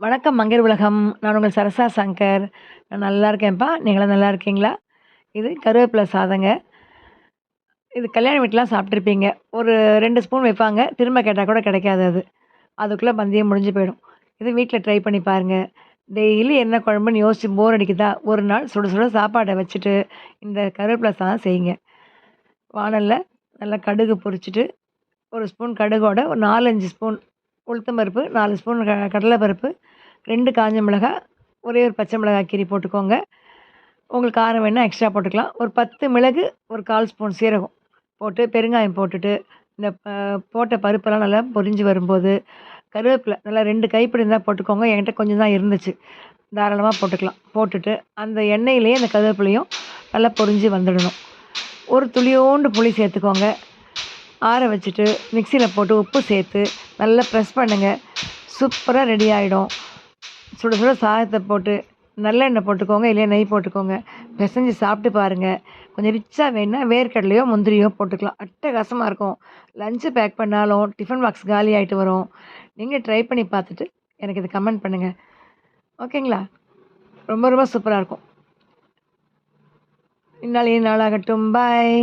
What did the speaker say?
வணக்கம் மங்கர் உலகம். நான் உங்கள் சரசா சங்கர். நான் நல்லா இருக்கேன்ப்பா. நீங்களும் நல்லா இருக்கீங்களா? இது கருவேப்பில சாதங்க. இது கல்யாண வீட்லாம் சாப்பிட்டுருப்பீங்க. ஒரு 2 ஸ்பூன் வைப்பாங்க. திரும்ப கேட்டா கூட கிடைக்காது அது. அதுக்குள்ள பந்தியம் முடிஞ்சு போயிடும். இது வீட்ல ட்ரை பண்ணி பாருங்க. டெய்லி என்ன குழம்புன்னு யோசிச்சு போர் அடிக்குதா? ஒரு நாள் சுட சுட சாப்பாட வச்சுட்டு, இந்த கருவேப்பில சாதம் செய்யுங்க. வாணல்ல நல்லா கடுகு பொரிச்சுட்டு, 1 ஸ்பூன் கடுகோட ஒரு 4, 5 ஸ்பூன் உளுத்தம் பருப்பு, 4 ஸ்பூன் கடலை பருப்பு, 2 காஞ்ச மிளகாய், ஒரே ஒரு பச்சை மிளகாய் கீறி போட்டுக்கோங்க. உங்களுக்கு காரம் வேணா எக்ஸ்ட்ரா போட்டுக்கலாம். ஒரு 10 மிளகு, ஒரு 1/4 ஸ்பூன் சீரகம் போட்டு, பெருங்காயம் போட்டுட்டு, இந்த போட்ட பருப்பெல்லாம் நல்லா பொரிஞ்சு வரும்போது, கருவேப்பில நல்லா 2 கைப்பிடி இருந்தா போட்டுக்கோங்க. என்கிட்ட கொஞ்சம் தான் இருந்துச்சு. தாராளமா போட்டுக்கலாம். போட்டுட்டு, அந்த எண்ணெயிலேயே அந்த கருவேப்பிலையும் நல்லா பொரிஞ்சு வந்துடணும். ஒரு துளியோண்டு புளி சேர்த்துக்கோங்க. ஆற வச்சுட்டு, மிக்ஸியில போட்டு உப்பு சேர்த்து, நல்லா ப்ரெஸ் பண்ணுங்க. சூப்பரா ரெடி ஆயிடும். சுட சுட சாதத்த போட்டு, நல்லெண்ணெய் போட்டுக்கோங்க, இல்லையா நெய் போட்டுக்கோங்க. பெசஞ்சு சாப்பிட்டு பாருங்க. கொஞ்சம் ரிச்சா வேணுனா வேர்க்கடலையோ, முந்திரியோ போட்டுக்கலாம். அட்டகாசமா இருக்கும். லஞ்ச் பேக் பண்ணாலும், டிஃபன் பாக்ஸ் காலி ஆயிட்டு வரும். நீங்க ட்ரை பண்ணி பார்த்துட்டு, எனக்கு இத கமெண்ட் பண்ணுங்க. ஓகேங்களா? ரொம்ப ரொம்ப சூப்பரா இருக்கும். இந்நாள் இனிய நாளாகட்டும். பாய்.